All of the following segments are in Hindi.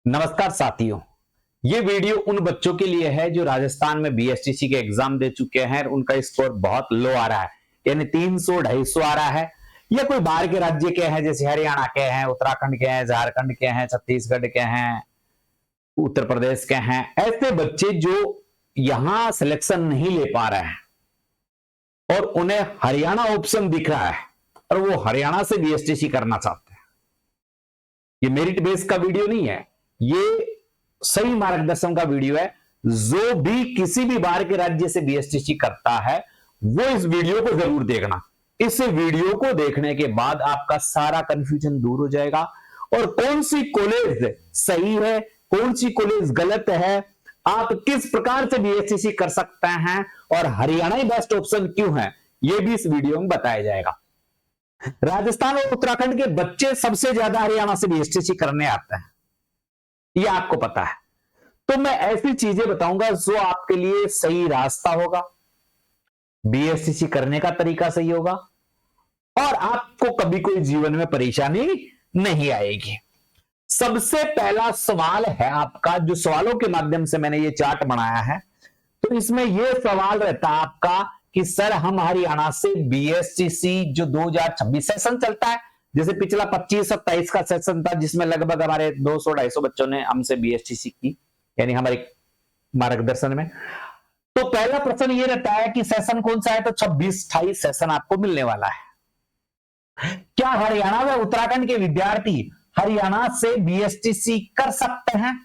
नमस्कार साथियों। ये वीडियो उन बच्चों के लिए है जो राजस्थान में बीएसटीसी के एग्जाम दे चुके हैं और उनका स्कोर बहुत लो आ रहा है, यानी 300 250 आ रहा है, या कोई बाहर के राज्य के हैं जैसे हरियाणा के हैं, उत्तराखंड के हैं, झारखंड के हैं, छत्तीसगढ़ के हैं, उत्तर प्रदेश के हैं। ऐसे बच्चे जो यहां सिलेक्शन नहीं ले पा रहे हैं और उन्हें हरियाणा ऑप्शन दिख रहा है और वो हरियाणा से बीएसटीसी करना चाहते हैं। ये मेरिट बेस का वीडियो नहीं है, ये सही मार्गदर्शन का वीडियो है। जो भी किसी भी बाहर के राज्य से बीएसटीसी करता है वो इस वीडियो को जरूर देखना। इस वीडियो को देखने के बाद आपका सारा कंफ्यूजन दूर हो जाएगा और कौन सी कॉलेज सही है, कौन सी कॉलेज गलत है, आप किस प्रकार से बीएसटीसी कर सकते हैं और हरियाणा ही बेस्ट ऑप्शन क्यों है, यह भी इस वीडियो में बताया जाएगा। राजस्थान और उत्तराखंड के बच्चे सबसे ज्यादा हरियाणा से बीएसटीसी करने आते हैं, ये आपको पता है। तो मैं ऐसी चीजें बताऊंगा जो आपके लिए सही रास्ता होगा, बीएसटीसी करने का तरीका सही होगा और आपको कभी कोई जीवन में परेशानी नहीं आएगी। सबसे पहला सवाल है आपका, जो सवालों के माध्यम से मैंने ये चार्ट बनाया है, तो इसमें यह सवाल रहता है आपका कि सर हम हरियाणा से बीएसटीसी जो 2026 सेशन चलता है, जैसे पिछला 25-27 का सेशन था जिसमें लगभग हमारे 200-250 बच्चों ने हमसे बीएसटीसी की, यानी हमारे मार्गदर्शन में। तो पहला प्रश्न ये रहता है कि सेशन कौन सा है, तो 26-28 सेशन आपको मिलने वाला है। क्या हरियाणा व उत्तराखंड के विद्यार्थी हरियाणा से बीएसटीसी कर सकते हैं?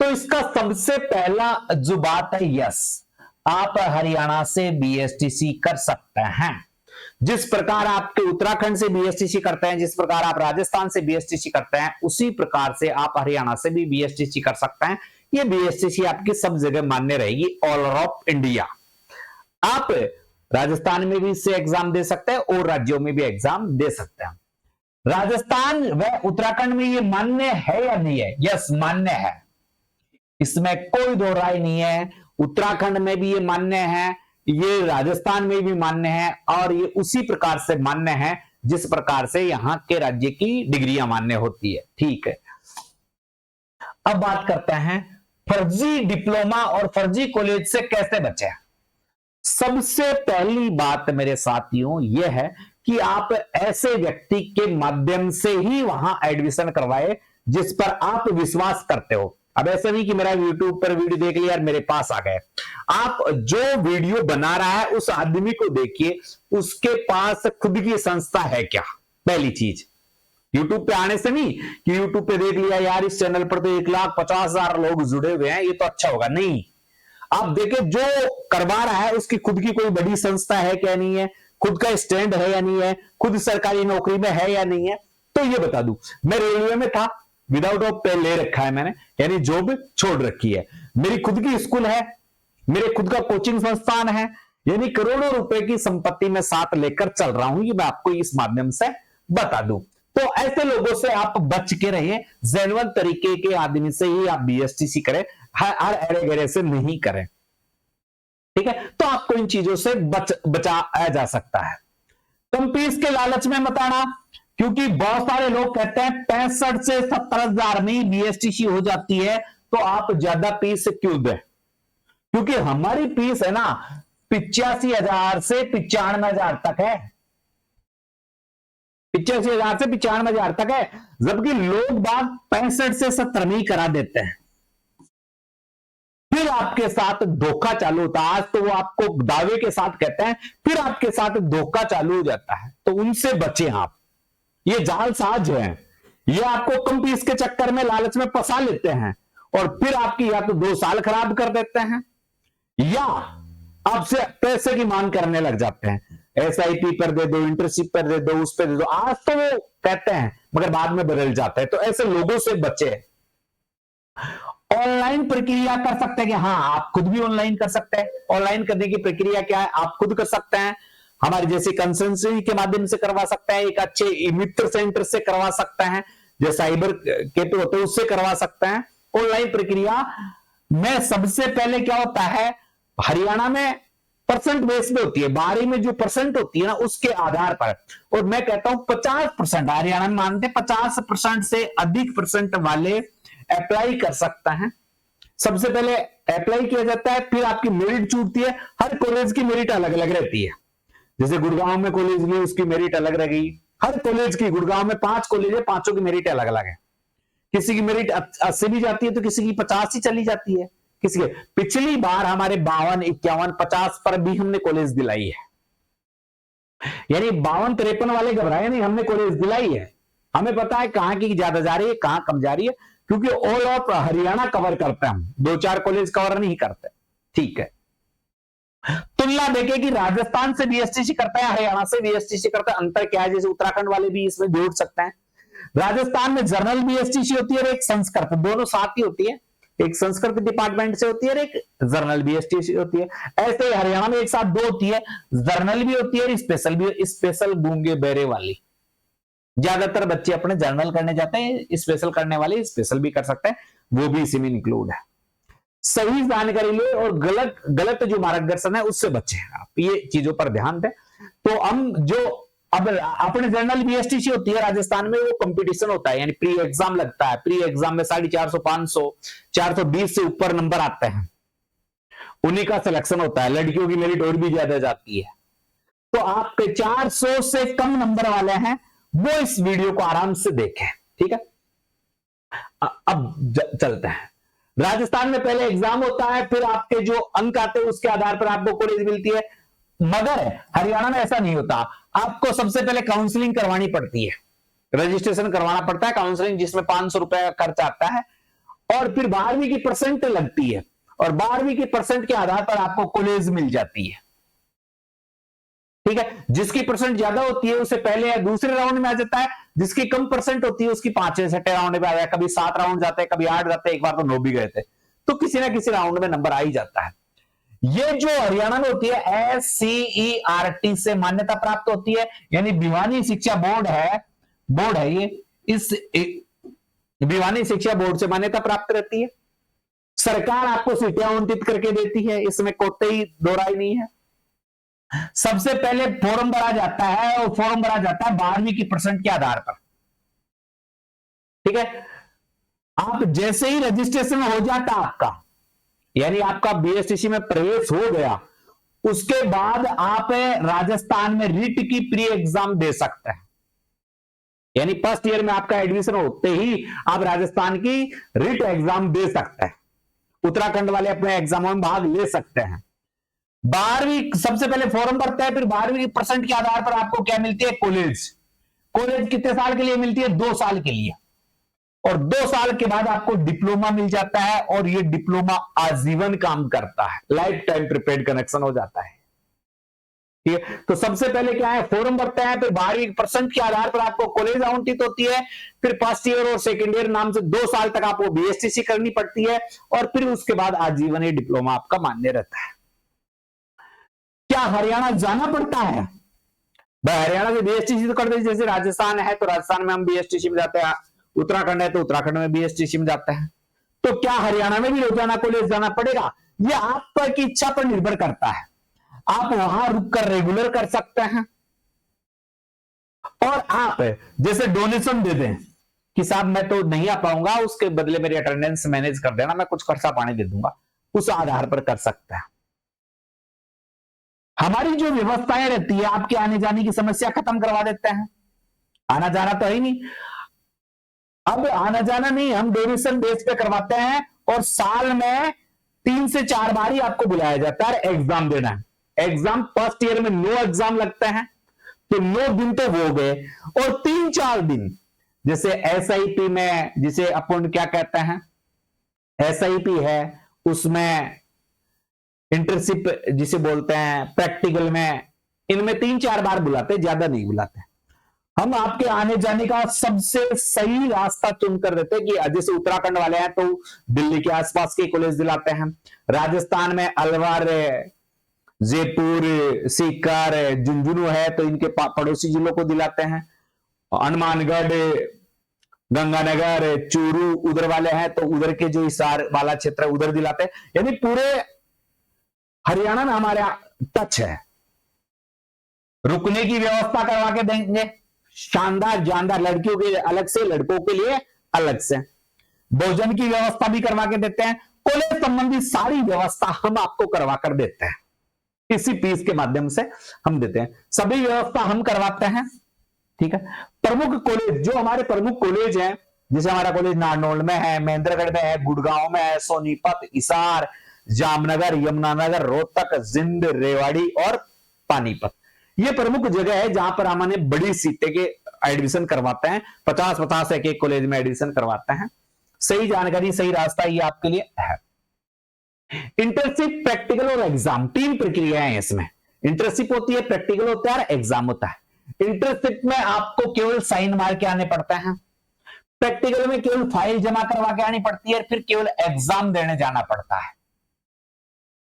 तो इसका सबसे पहला जो बात है, यस, आप हरियाणा से बीएसटीसी कर सकते हैं। जिस प्रकार आपके उत्तराखंड से बीएसटीसी करते हैं, जिस प्रकार आप राजस्थान से बीएसटीसी करते हैं, उसी प्रकार से आप हरियाणा से भी बीएसटीसी कर सकते हैं। ये बीएसटीसी आपकी सब जगह मान्य रहेगी, ऑल ओवर इंडिया। आप राजस्थान में भी इससे एग्जाम दे सकते हैं और राज्यों में भी एग्जाम दे सकते हैं। राजस्थान व उत्तराखंड में ये मान्य है या नहीं है? यस, मान्य है, इसमें कोई दो राय नहीं है। उत्तराखंड में भी ये मान्य है, ये राजस्थान में भी मान्य है और ये उसी प्रकार से मान्य है जिस प्रकार से यहां के राज्य की डिग्रियां मान्य होती है। ठीक है, अब बात करते हैं फर्जी डिप्लोमा और फर्जी कॉलेज से कैसे बचे। सबसे पहली बात मेरे साथियों यह है कि आप ऐसे व्यक्ति के माध्यम से ही वहां एडमिशन करवाए जिस पर आप विश्वास करते हो। अब ऐसा नहीं कि मेरा यूट्यूब पर वीडियो देख लिया और मेरे पास आ गए। आप जो वीडियो बना रहा है उस आदमी को देखिए, उसके पास खुद की संस्था है क्या। पहली चीज, यूट्यूब पे आने से नहीं कि यूट्यूब पे देख लिया यार इस चैनल पर तो 1,50,000 लोग जुड़े हुए हैं, ये तो अच्छा होगा, नहीं। आप देखें जो करवा रहा है उसकी खुद की कोई बड़ी संस्था है क्या, नहीं है, खुद का स्टैंड है या नहीं है, खुद सरकारी नौकरी में है या नहीं है। तो ये बता दूं, मैं रेलवे में था, विदाउट ऑफ पे ले रखा है मैंने, यानी जॉब छोड़ रखी है। मेरी खुद की स्कूल है, मेरे खुद का कोचिंग संस्थान है, यानी करोड़ों रुपए की संपत्ति में साथ लेकर चल रहा हूं, ये मैं आपको इस माध्यम से बता दूं। तो ऐसे लोगों से आप बच के रहिए, जेन्युइन तरीके के आदमी से ही आप बीएसटीसी करें, हर एरे गरे से नहीं करें। ठीक है, तो आपको इन चीजों से बचाया जा सकता है। कम फीस के लालच में मत आना, क्योंकि बहुत सारे लोग कहते हैं 65 से 70,000 में बीएसटीसी हो जाती है, तो आप ज्यादा फीस क्यों दें। क्योंकि हमारी फीस है ना 85,000 से 95,000 तक है, 85,000 से 95,000 तक है, जबकि लोग बात 65 से 70 में ही करा देते हैं। फिर आपके साथ धोखा चालू होता है। आज तो वो आपको दावे के साथ कहते हैं, फिर आपके साथ धोखा चालू हो जाता है, तो उनसे बचें आप। ये जालसाज है, ये आपको कम फीस के चक्कर में लालच में फंसा लेते हैं और फिर आपकी या तो 2 साल खराब कर देते हैं या आपसे पैसे की मांग करने लग जाते हैं। एसआईपी पर दे दो, इंटर्नशिप पर दे दो, उस पर दे दो, आज तो वो कहते हैं मगर बाद में बदल जाता है। तो ऐसे लोगों से बचे। ऑनलाइन प्रक्रिया कर सकते हैं कि हाँ, आप खुद भी ऑनलाइन कर सकते हैं। ऑनलाइन करने की प्रक्रिया क्या है, आप खुद कर सकते हैं, हमारे जैसे कंसल्टेंसी के माध्यम से करवा सकते हैं, एक अच्छे मित्र सेंटर से करवा सकते हैं, जो साइबर कैफे होते हैं उससे करवा सकते हैं। ऑनलाइन प्रक्रिया में सबसे पहले क्या होता है, हरियाणा में परसेंट बेस पे होती है, 12वीं में जो परसेंट होती है ना उसके आधार पर, और मैं कहता हूं 50%, हरियाणा में मानते 50% से अधिक परसेंट वाले अप्लाई कर सकता है। सबसे पहले अप्लाई किया जाता है, फिर आपकी मेरिट छूटती है। हर कॉलेज की मेरिट अलग अलग रहती है। जैसे गुड़गांव में कॉलेज में उसकी मेरिट अलग रहेगी। हर कॉलेज की, गुड़गांव में 5 कॉलेज है, 5 की मेरिट अलग अलग है। किसी की मेरिट 80 भी जाती है तो किसी की 50 ही चली जाती है। किसी के पिछली बार हमारे 52, 51, 50 पर भी हमने कॉलेज दिलाई है। यानी 52, 53 वाले घबराए नहीं, हमने कॉलेज दिलाई है। हमें पता है कहां की ज्यादा जा रही है, कहां कम जा रही है, क्योंकि ऑल ऑफ हरियाणा कवर करते हैं हम, 2-4 कॉलेज कवर नहीं करते। ठीक है, तुलना देखें कि राजस्थान से बीएसटीसी करता है, हरियाणा से बीएसटीसी करता है, अंतर क्या है? जैसे उत्तराखंड वाले भी इसमें जोड़ सकते हैं। राजस्थान में जर्नल बीएसटीसी होती है और एक संस्कृत, दोनों साथ ही होती है। एक संस्कृत डिपार्टमेंट से होती है और एक जर्नल बीएसटीसी होती है। ऐसे हरियाणा में एक साथ 2 होती है, जर्नल भी होती है और स्पेशल भी। स्पेशल गूंगे बहरे वाली, ज्यादातर बच्चे अपने जर्नल करने जाते हैं, स्पेशल करने वाले स्पेशल भी कर सकते हैं, वो भी इसी में इंक्लूड है। सही जानकारी ले और गलत गलत जो मार्गदर्शन है उससे बचे। आप ये चीजों पर ध्यान दें। तो हम जो अब अपने जनरल बीएसटीसी होती है राजस्थान में, वो कंपटीशन होता है, यानी प्री एग्जाम लगता है। प्री एग्जाम में 450, 500, 420 से ऊपर नंबर आते हैं, उन्हीं का सिलेक्शन होता है। लड़कियों की मेरिट और भी ज्यादा जाती है। तो आपके 400 से कम नंबर वाले हैं वो इस वीडियो को आराम से देखें। ठीक है, अब चलते हैं। राजस्थान में पहले एग्जाम होता है, फिर आपके जो अंक आते हैं उसके आधार पर आपको कॉलेज मिलती है। मगर हरियाणा में ऐसा नहीं होता। आपको सबसे पहले काउंसलिंग करवानी पड़ती है, रजिस्ट्रेशन करवाना पड़ता है, काउंसलिंग, जिसमें 500 रुपए का खर्च आता है। और फिर 12वीं की परसेंट लगती है, और 12वीं की परसेंट के आधार पर आपको कॉलेज मिल जाती है। ठीक है, जिसकी परसेंट ज्यादा होती है उसे पहले या दूसरे राउंड में आ जाता है, जिसकी कम परसेंट होती है उसकी 5वें 6वें राउंड में आ जाए। कभी 7 राउंड जाते हैं, कभी 8 जाते हैं, एक बार तो 9 भी गए थे। तो किसी ना किसी राउंड में नंबर आ ही जाता है। ये जो हरियाणा में होती है SCERT से मान्यता प्राप्त होती है, यानी भिवानी शिक्षा बोर्ड है ये, इस भिवानी शिक्षा बोर्ड से मान्यता प्राप्त रहती है। सरकार आपको सीटें आवंटित करके देती है, इसमें कोई दो राय नहीं है। सबसे पहले फॉर्म भरा जाता है, और फॉर्म भरा जाता है 12वीं की परसेंट के आधार पर। ठीक है, आप जैसे ही रजिस्ट्रेशन हो जाता आपका, यानी आपका बीएसटीसी में प्रवेश हो गया, उसके बाद आप राजस्थान में रिट की प्री एग्जाम दे सकते हैं। यानी फर्स्ट ईयर में आपका एडमिशन होते ही आप राजस्थान की रिट एग्जाम दे सकते हैं। उत्तराखंड वाले अपने एग्जामों में भाग ले सकते हैं। 12वीं सबसे पहले फॉर्म भरता है, फिर 12वीं की परसेंट के आधार पर आपको क्या मिलती है? कॉलेज। कॉलेज कितने साल के लिए मिलती है? 2 साल के लिए। और 2 साल के बाद आपको डिप्लोमा मिल जाता है, और ये डिप्लोमा आजीवन काम करता है, लाइफ टाइम प्रीपेड कनेक्शन हो जाता है। ठीक है, तो सबसे पहले क्या है? फॉर्म भरता है, फिर 12वीं परसेंट के आधार पर आपको कॉलेज आवंटित होती है। फिर फर्स्ट ईयर और सेकेंड ईयर नाम से 2 साल तक आपको बीएसटीसी करनी पड़ती है, और फिर उसके बाद आजीवन ये डिप्लोमा आपका मान्य रहता है। क्या हरियाणा जाना पड़ता है? भाई हरियाणा से बीएसटीसी तो करते, जैसे राजस्थान है तो राजस्थान में हम बीएसटीसी में जाते हैं, उत्तराखंड है तो उत्तराखंड में बीएसटीसी में जाते हैं। तो क्या हरियाणा में भी रोजाना कॉलेज जाना पड़ेगा? यह आप पर की इच्छा पर निर्भर करता है। आप वहां रुककर रेगुलर कर सकते हैं, और आप जैसे डोनेशन दे दें कि साहब मैं तो नहीं आ पाऊंगा, उसके बदले मेरी अटेंडेंस मैनेज कर देना, मैं कुछ खर्चा पानी दे दूंगा, उस आधार पर कर सकते हैं। हमारी जो व्यवस्थाएं रहती है, आपके आने जाने की समस्या खत्म करवा देते हैं। आना जाना तो है ही नहीं, अब आना जाना नहीं, हम डोनेशन बेस पे करवाते हैं, और साल में 3 से 4 बार ही आपको बुलाया जाता है एग्जाम देना है। एग्जाम फर्स्ट ईयर में 9 एग्जाम लगते हैं, तो 9 दिन तो वो गए, और 3-4 दिन जैसे एसआईपी में, जिसे अपन क्या कहते हैं, एसआईपी है, उसमें इंटर्नशिप जिसे बोलते हैं, प्रैक्टिकल में, इनमें 3-4 बार बुलाते, ज्यादा नहीं बुलाते। हम आपके आने जाने का सबसे सही रास्ता चुनकर देते कि जैसे उत्तराखंड वाले हैं तो दिल्ली के आसपास के कॉलेज दिलाते हैं, राजस्थान में अलवर, जयपुर, सीकर, झुंझुनू है तो इनके पड़ोसी जिलों को दिलाते हैं, हनुमानगढ़, गंगानगर, चूरू उधर वाले हैं तो उधर के जो हिसार वाला क्षेत्र है उधर दिलाते हैं। यानी पूरे हरियाणा में हमारे टच है। रुकने की व्यवस्था करवा के देंगे, शानदार जानदार, लड़कियों के अलग से, लड़कों के लिए अलग से। भोजन की व्यवस्था भी करवा के देते हैं, कॉलेज संबंधी सारी व्यवस्था हम आपको करवा कर देते हैं, इसी फीस के माध्यम से हम देते हैं, सभी व्यवस्था हम करवाते हैं। ठीक है, प्रमुख कॉलेज, जो हमारे प्रमुख कॉलेज हैं, जैसे हमारा कॉलेज नारनौल में है, महेंद्रगढ़ में है, गुड़गांव में है, सोनीपत, हिसार, जामनगर, यमुनानगर, रोहतक, जिंद, रेवाड़ी और पानीपत, ये प्रमुख जगह है जहां पर हमने बड़ी सीटें के एडमिशन करवाते हैं, 50-50 एक कॉलेज में एडमिशन करवाते हैं। सही जानकारी, सही रास्ता ये आपके लिए है। इंटर्नशिप, प्रैक्टिकल और एग्जाम, 3 प्रक्रियाएं हैं इसमें। इंटर्नशिप होती है, प्रैक्टिकल होता है और एग्जाम होता है। इंटर्नशिप में आपको केवल साइन मार के आने पड़ते हैं, प्रैक्टिकल में केवल फाइल जमा करवा के आनी पड़ती है, फिर केवल एग्जाम देने जाना पड़ता है।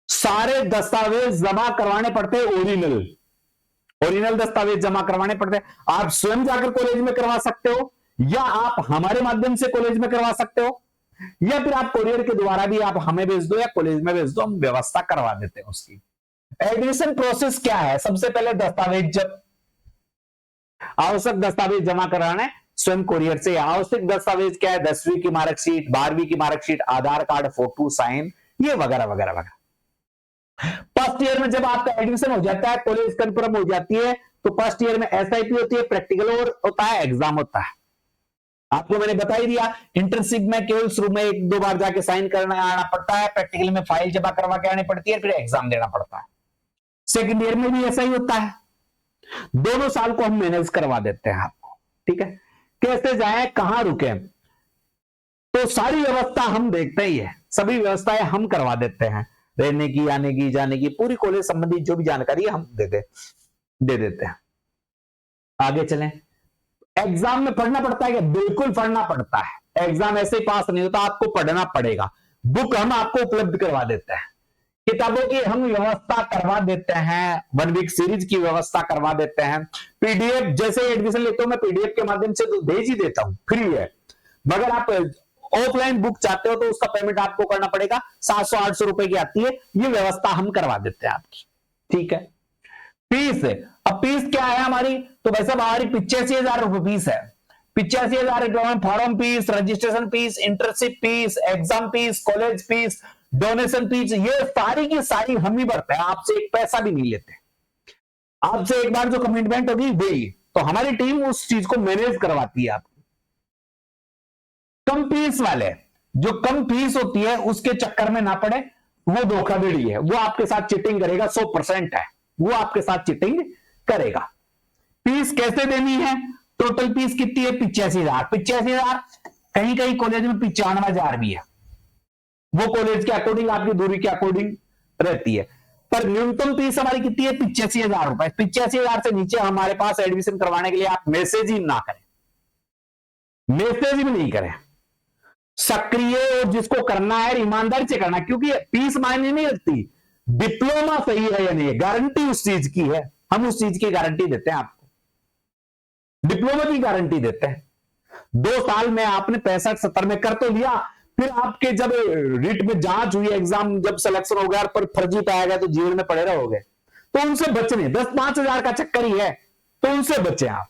सारे दस्तावेज जमा करवाने पड़ते हैं, ओरिजिनल दस्तावेज जमा करवाने पड़ते हैं। आप स्वयं जाकर कॉलेज में करवा सकते हो, या आप हमारे माध्यम से कॉलेज में करवा सकते हो, या फिर आप कोरियर के द्वारा भी आप हमें भेज दो या कॉलेज में भेज दो, हम व्यवस्था करवा देते हैं उसकी। एडमिशन प्रोसेस क्या है? सबसे पहले दस्तावेज, आवश्यक दस्तावेज जमा कराने स्वयं कोरियर से। आवश्यक दस्तावेज क्या है? 10वीं की मार्कशीट, 12वीं की मार्कशीट, आधार कार्ड, फोटो, साइन, ये वगैरह वगैरह वगैरह। फर्स्ट ईयर में जब आपका एडमिशन हो जाता है, कॉलेज कंफर्म हो जाती है, तो फर्स्ट ईयर में एसआईपी होती है, प्रैक्टिकल और होता है, एग्जाम होता है। आपको मैंने बता ही दिया, इंटर्नशिप में केवल शुरू में 1-2 बार जाके साइन करना आना पड़ता है, प्रैक्टिकल में फाइल जमा करवा के आनी पड़ती है, फिर एग्जाम देना पड़ता है। सेकेंड ईयर में भी ऐसा ही होता है, दोनों साल को हम मैनेज करवा देते हैं आपको। ठीक है, कैसे जाएं, कहां रुके, तो सारी व्यवस्था हम देखते ही है, सभी व्यवस्थाएं हम करवा देते हैं, रहने की, आने की, जाने की, पूरी कॉलेज संबंधी जो भी जानकारी हम दे देते हैं। आगे चलें, एग्जाम में पढ़ना पड़ता है क्या? बिल्कुल पढ़ना पड़ता है, एग्जाम ऐसे ही पास नहीं होता, आपको पढ़ना पड़ेगा। बुक हम आपको उपलब्ध करवा देते हैं, किताबों की हम व्यवस्था करवा देते हैं, 1 वीक सीरीज की व्यवस्था करवा देते हैं, पीडीएफ, जैसे एडमिशन लेते हो मैं पीडीएफ के माध्यम से तो भेज ही देता हूं, फ्री है। मगर आप ऑफलाइन बुक चाहते हो तो उसका पेमेंट आपको करना पड़ेगा, 700-800 रुपए की आती है, ये व्यवस्था हम करवा देते हैं आपकी। ठीक है, फीस, अब फीस क्या है हमारी? तो वैसे हमारी 85,000 रुपए फीस है। 85,000 रुपए form fees, registration fees, internship fees, exam fees, college fees, donation fees, ये सारी की सारी हम ही भरते हैं, आपसे एक पैसा भी नहीं लेते। आपसे एक बार जो कमिटमेंट होगी वही, तो हमारी टीम उस चीज को मैनेज करवाती है आपको। कम फीस वाले, जो कम फीस होती है उसके चक्कर में ना पड़े, वो धोखाधड़ी है, वो आपके साथ चीटिंग करेगा, 100% है, वो आपके साथ चीटिंग करेगा। फीस कैसे देनी है? टोटल फीस कितनी है? 85,000। 85,000, कहीं कहीं कॉलेज में 95,000 भी है, वो कॉलेज के अकॉर्डिंग, आपकी दूरी के अकॉर्डिंग रहती है, पर न्यूनतम फीस हमारी कितनी है? 85,000 रुपए। 85,000 से नीचे हमारे पास एडमिशन करवाने के लिए आप मैसेज ही ना करें, मैसेज भी नहीं करें, सक्रिय, और जिसको करना है ईमानदारी से करना, क्योंकि फीस मायने नहीं रखती, डिप्लोमा सही है या नहीं, गारंटी उस चीज की है, हम उस चीज की गारंटी देते हैं आपको, डिप्लोमा की गारंटी देते हैं। 2 साल में आपने 65-70 में कर तो लिया, फिर आपके जब रिट में जांच हुई, एग्जाम जब सिलेक्शन हो गया पर फर्जी पाया गया तो जेल में पड़े रहोगे, तो उनसे बचने, 10-5 हजार का चक्कर ही है, तो उनसे बचे आप,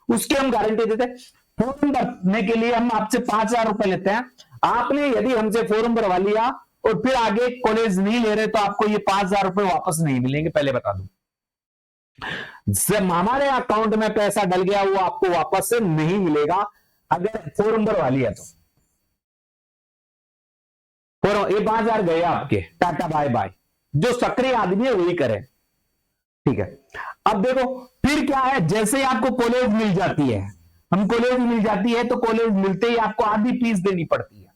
उसकी हम गारंटी देते हैं। फॉर्म भरने के लिए हम आपसे 5,000 रुपए लेते हैं, आपने यदि हमसे फॉर्म भरवा लिया और फिर आगे कॉलेज नहीं ले रहे तो आपको ये 5,000 रुपए वापस नहीं मिलेंगे, पहले बता दूं। जब हमारे अकाउंट में पैसा डल गया वो आपको वापस से नहीं मिलेगा, अगर फॉर्म भरवा लिया तो। फॉर्म, ये 5,000 गए आपके, टाटा बाय बाय, जो सक्रिय आदमी है वही करे। ठीक है, अब देखो फिर क्या है, जैसे ही आपको कॉलेज मिल जाती है, हम कॉलेज मिल जाती है तो कॉलेज मिलते ही आपको आधी फीस देनी पड़ती है,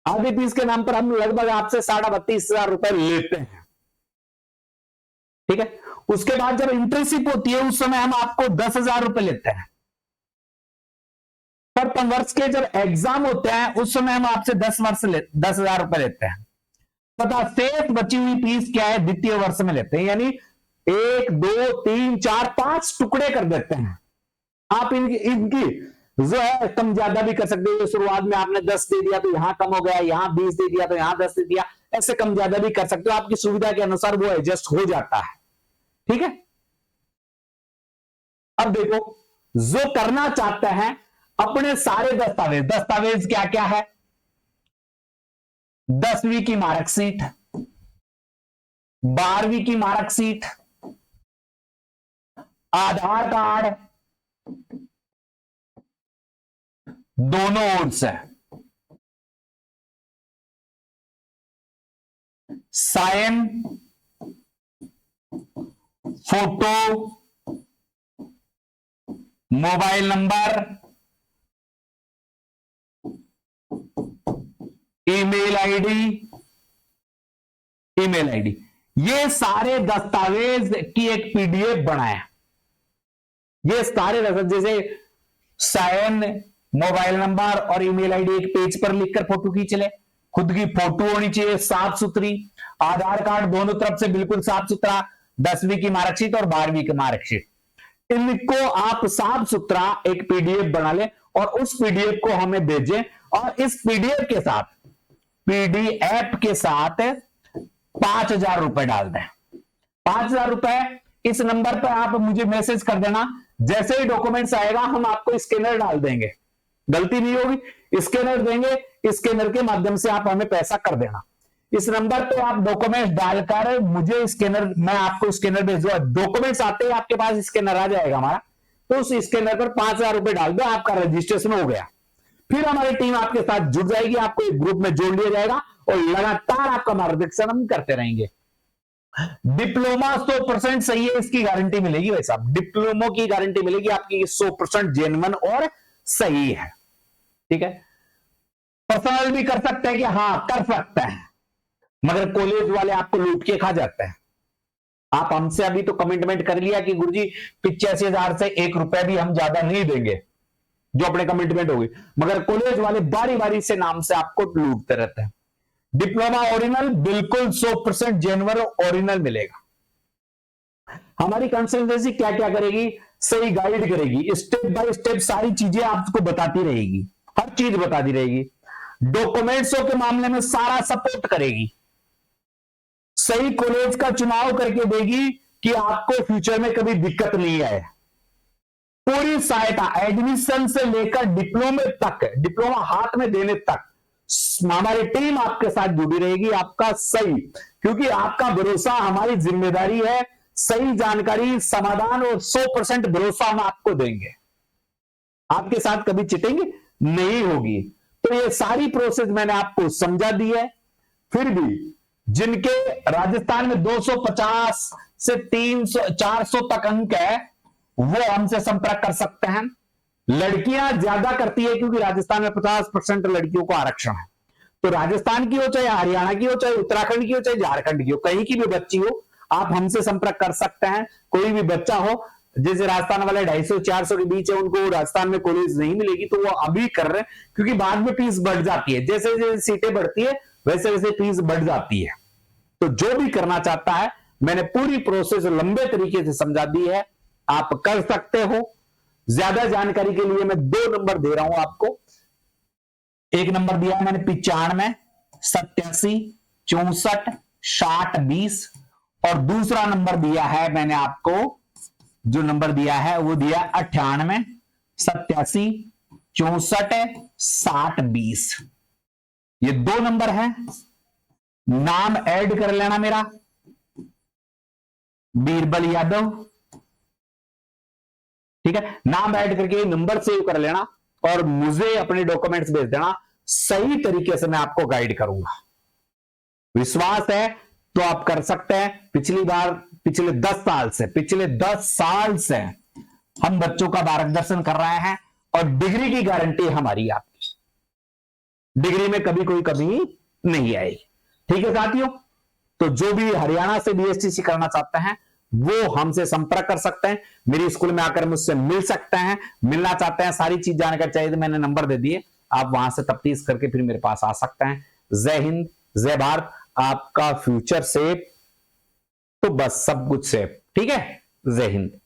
आधी फीस के नाम पर हम लगभग आपसे 32,500 रुपए लेते हैं। ठीक है, उसके बाद जब इंटर्नशिप होती है उस समय हम आपको 10,000 रुपए लेते हैं, पर वर्ष के जब एग्जाम होते हैं उस समय हम आपसे 10,000 रुपए लेते हैं, तथा शेष बची हुई फीस क्या है? द्वितीय वर्ष में लेते हैं, यानी 1, 2, 3, 4, 5 टुकड़े कर देते हैं। आप इनकी जो है कम ज्यादा भी कर सकते हो, शुरुआत में आपने 10 दे दिया तो यहां कम हो गया, यहां 20 दे दिया तो यहां 10 दे दिया, ऐसे कम ज्यादा भी कर सकते हो, आपकी सुविधा के अनुसार वो एडजस्ट हो जाता है। ठीक है, अब देखो, जो करना चाहते हैं अपने सारे दस्तावेज क्या क्या है, 10वीं की मार्कशीट, 12वीं की मार्कशीट, आधार कार्ड, दोनों ओर से, sign, photo, mobile number, email ID, ये सारे दस्तावेज की एक पीडीएफ बनाया। ये सारे दस्तावेज जैसे साइन, मोबाइल नंबर और ईमेल आईडी एक पेज पर लिखकर फोटो खींच ले, खुद की फोटो होनी चाहिए साफ सुथरी, आधार कार्ड दोनों तरफ से बिल्कुल साफ सुथरा, 10वीं की मार्कशीट और 12वीं की मार्कशीट, इनको आप साफ सुथरा एक पीडीएफ बना ले और उस पीडीएफ को हमें भेजें। और इस पीडीएफ के साथ 5,000 रुपए डाल दें। 5,000 रुपए इस नंबर पर आप मुझे मैसेज कर देना। जैसे ही डॉक्यूमेंट्स आएगा हम आपको स्कैनर डाल देंगे, गलती नहीं होगी, स्कैनर देंगे, स्कैनर के माध्यम से आप हमें पैसा कर देना। इस नंबर पे आप डॉक्यूमेंट्स डालकर मुझे स्कैनर, मैं आपको स्कैनर भेज दूंगा, डॉक्यूमेंट्स आते ही आपके पास स्कैनर आ जाएगा हमारा, तो उस स्कैनर पर 5,000 रुपए डाल दो, आपका रजिस्ट्रेशन हो गया। फिर हमारी टीम आपके साथ जुड़ जाएगी, आपको एक ग्रुप में जोड़ लिया जाएगा और लगातार आपका मार्गदर्शन हम करते रहेंगे। डिप्लोमा 100% सही है, इसकी गारंटी मिलेगी भाई साहब, डिप्लोमा की गारंटी मिलेगी आपकी 100% जेन्युइन और सही है। ठीक है, पर्सनल भी कर सकते हैं कि हाँ कर सकते हैं, मगर कॉलेज वाले आपको लूट के खा जाते हैं। आप हमसे अभी तो कमिटमेंट कर लिया कि गुरुजी 85,000 से 1 रुपए भी हम ज्यादा नहीं देंगे, जो अपने कमिटमेंट होगी, मगर कॉलेज वाले बारी बारी से नाम से आपको लूटते रहते हैं। डिप्लोमा ओरिजिनल बिल्कुल 100% जेन्युइन ओरिजिनल मिलेगा। हमारी कंसल्टेंसी क्या क्या करेगी, सही गाइड करेगी, स्टेप बाय स्टेप सारी चीजें आपको बताती रहेगी, हर चीज बताती रहेगी, डॉक्यूमेंट्सों के मामले में सारा सपोर्ट करेगी, सही कॉलेज का चुनाव करके देगी कि आपको फ्यूचर में कभी दिक्कत नहीं आए। पूरी सहायता एडमिशन से लेकर डिप्लोमे तक, डिप्लोमा हाथ में देने तक हमारी टीम आपके साथ जुड़ी रहेगी। आपका सही, क्योंकि आपका भरोसा हमारी जिम्मेदारी है, सही जानकारी, समाधान और 100% भरोसा हम आपको देंगे। आपके साथ कभी चिटिंग नहीं होगी। तो ये सारी प्रोसेस मैंने आपको समझा दी है। फिर भी जिनके राजस्थान में 250 से 300 400 तक अंक है, वो हमसे संपर्क कर सकते हैं। लड़कियां ज्यादा करती है क्योंकि राजस्थान में 50% लड़कियों को आरक्षण है। तो राजस्थान की हो, चाहे हरियाणा की हो, चाहे उत्तराखंड की हो, चाहे झारखंड की हो, कहीं की भी बच्ची हो, आप हमसे संपर्क कर सकते हैं। कोई भी बच्चा हो, जैसे राजस्थान वाले 250-400 के बीच है, उनको राजस्थान में कॉलेज नहीं मिलेगी, तो वो अभी कर रहे हैं, क्योंकि बाद में फीस बढ़ जाती है, जैसे जैसे सीटें बढ़ती है वैसे वैसे फीस बढ़ जाती है। तो जो भी करना चाहता है, मैंने पूरी प्रोसेस लंबे तरीके से समझा दी है, आप कर सकते हो। ज्यादा जानकारी के लिए मैं 2 नंबर दे रहा हूं आपको। एक नंबर दिया है मैंने 95 87 64 60 20, और दूसरा नंबर दिया है मैंने आपको, जो नंबर दिया है वो दिया 98 87 64 60 20। ये 2 नंबर है। नाम ऐड कर लेना मेरा, बीरबल यादव। ठीक है, नाम ऐड करके नंबर सेव कर लेना और मुझे अपने डॉक्यूमेंट्स भेज देना। सही तरीके से मैं आपको गाइड करूंगा। विश्वास है तो आप कर सकते हैं। पिछले 10 साल से हम बच्चों का मार्गदर्शन कर रहे हैं और डिग्री की गारंटी हमारी, आपकी डिग्री में कभी कोई कमी नहीं आएगी। ठीक है साथियों, तो जो भी हरियाणा से बीएसटीसी करना चाहते हैं वो हमसे संपर्क कर सकते हैं। मेरी स्कूल में आकर मुझसे मिल सकते हैं। मिलना चाहते हैं, सारी चीज जानकारी चाहिए तो मैंने नंबर दे दिए, आप वहां से तफ्तीश करके फिर मेरे पास आ सकते हैं। जय हिंद, जय भारत। आपका फ्यूचर सेफ तो बस सब कुछ सेफ। ठीक है, जय हिंद।